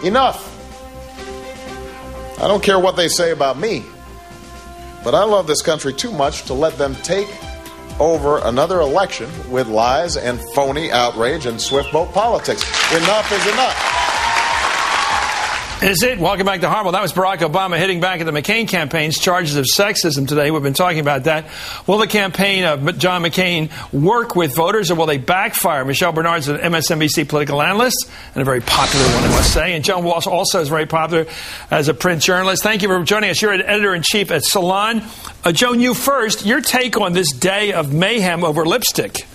Enough. I don't care what they say about me, but I love this country too much to let them take over another election with lies and phony outrage and Swift-Boat politics. Enough is enough. Is it? Welcome back to Harmony. That was Barack Obama hitting back at the McCain campaign's charges of sexism today. We've been talking about that. Will the campaign of John McCain work with voters, or will they backfire? Michelle Bernard's an MSNBC political analyst, and a very popular one, I must say. And Joan Walsh also is very popular as a print journalist. Thank you for joining us. You're an editor-in-chief at Salon. Joan, you first. Your take on this day of mayhem over lipstick.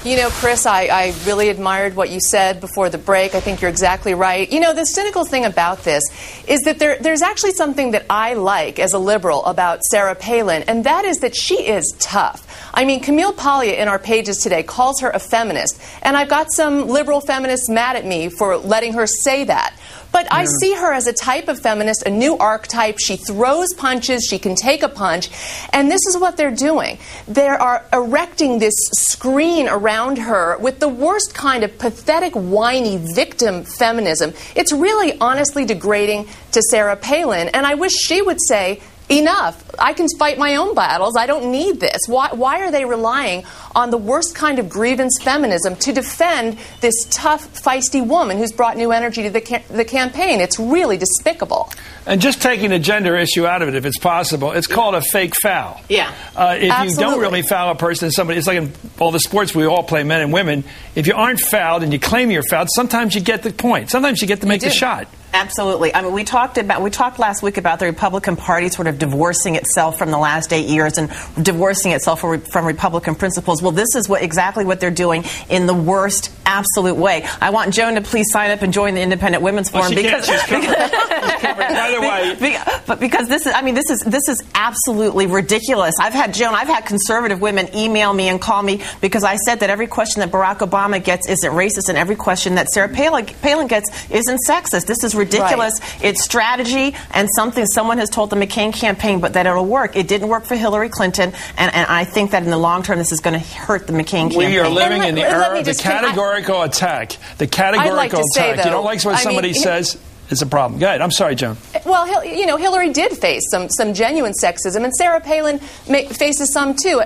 You know, Chris, I really admired what you said before the break. I think you're exactly right. You know, the cynical thing about this is that there's actually something that I like as a liberal about Sarah Palin, and that is that she is tough. I mean, Camille Paglia in our pages today calls her a feminist, and I've got some liberal feminists mad at me for letting her say that. But I see her as a type of feminist, a new archetype. She throws punches. She can take a punch. And this is what they're doing. They are erecting this screen around her with the worst kind of pathetic, whiny victim feminism. It's really honestly degrading to Sarah Palin. And I wish she would say, enough. I can fight my own battles. I don't need this. Why are they relying on the worst kind of grievance feminism to defend this tough, feisty woman who's brought new energy to the campaign? It's really despicable. And just taking the gender issue out of it, if it's possible, it's called a fake foul. Yeah. If Absolutely. you don't really foul a person, somebody, it's like in all the sports we all play, men and women. If you aren't fouled and you claim you're fouled, sometimes you get the point. Sometimes you get to make the shot. Absolutely. I mean, we talked last week about the Republican Party sort of divorcing itself from the last 8 years and divorcing itself from Republican principles. Well, this is exactly what they're doing in the worst absolute way. I want Joan to please sign up and join the Independent Women's Forum because this is absolutely ridiculous. I've had conservative women email me and call me because I said that every question that Barack Obama gets isn't racist and every question that Sarah Palin gets isn't sexist. This is ridiculous. Right. It's strategy and something someone has told the McCain campaign, but that it'll work. It didn't work for Hillary Clinton, and I think that in the long term this is going to hurt the McCain campaign. We are living in the era of the categorical attack. The categorical attack. You don't like what somebody says, it's a problem. Go ahead. I'm sorry, Joan. Well, Hillary did face some genuine sexism, and Sarah Palin faces some too.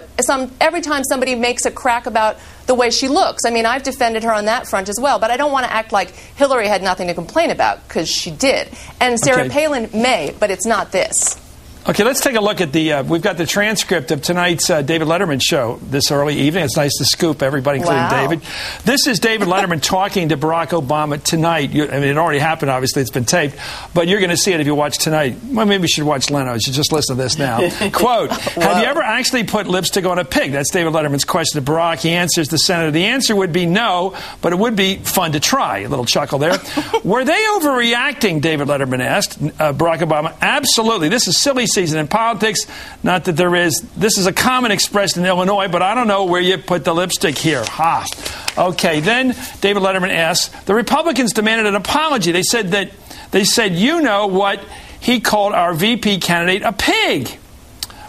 Every time somebody makes a crack about the way she looks. I mean, I've defended her on that front as well, but I don't want to act like Hillary had nothing to complain about, because she did. And Sarah Palin may, but it's not this. Okay, let's take a look at we've got the transcript of tonight's David Letterman show this early evening. It's nice to scoop everybody, including David. This is David Letterman talking to Barack Obama tonight. It already happened, obviously. It's been taped. But you're going to see it if you watch tonight. Well, maybe you should watch Leno. You should just listen to this now. Quote, have you ever actually put lipstick on a pig? That's David Letterman's question to Barack. He answers the senator. The answer would be no, but it would be fun to try. A little chuckle there. Were they overreacting, David Letterman asked Barack Obama. Absolutely. This is silly season in politics. Not that there is. This is a common expression in Illinois, but I don't know where you put the lipstick here. Ha. Okay, then David Letterman asks, the Republicans demanded an apology. They said you know what he called our VP candidate a pig.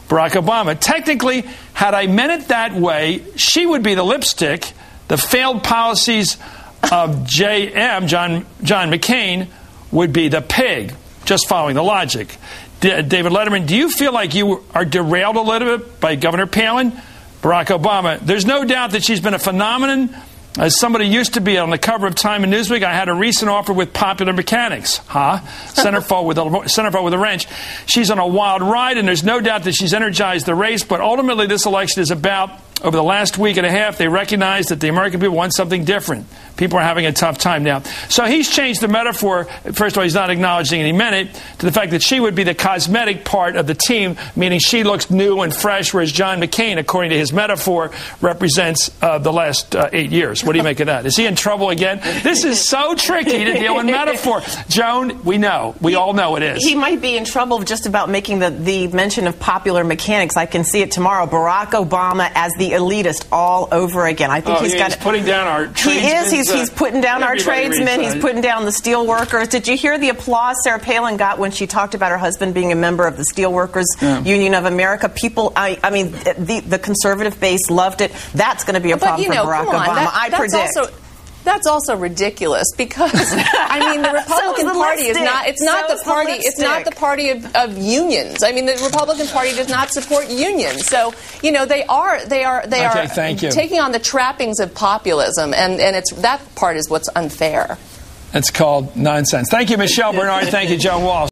Barack Obama, technically, had I meant it that way, she would be the lipstick. The failed policies of JM, John McCain, would be the pig. Just following the logic. David Letterman, do you feel like you are derailed a little bit by Governor Palin? Barack Obama, there's no doubt that she's been a phenomenon. As somebody used to be on the cover of Time and Newsweek, I had a recent offer with Popular Mechanics. Centerfold with a wrench. She's on a wild ride, and there's no doubt that she's energized the race. But ultimately, this election is about, over the last week and a half, they recognize that the American people want something different. People are having a tough time now. So he's changed the metaphor. First of all, he's not acknowledging, and he meant it, to the fact that she would be the cosmetic part of the team, meaning she looks new and fresh, whereas John McCain, according to his metaphor, represents the last 8 years. What do you make of that? Is he in trouble again? This is so tricky to deal with metaphor. Joan, we know. We all know it is. He might be in trouble just about making the mention of Popular Mechanics. I can see it tomorrow. Barack Obama as the elitist all over again. I think he's putting down our tradesmen. He's putting down our tradesmen. He's putting down the steel workers. Did you hear the applause Sarah Palin got when she talked about her husband being a member of the Steel Workers Union of America? People, I mean, the conservative base loved it. That's going to be a problem for Barack Obama. I predict. That's also ridiculous because I mean the Republican Party is not. It's not the party. It's not the party of unions. I mean the Republican Party does not support unions. So you know they are taking on the trappings of populism, and it's that part is what's unfair. It's called nonsense. Thank you, Michelle Bernard. Thank you, John Walsh.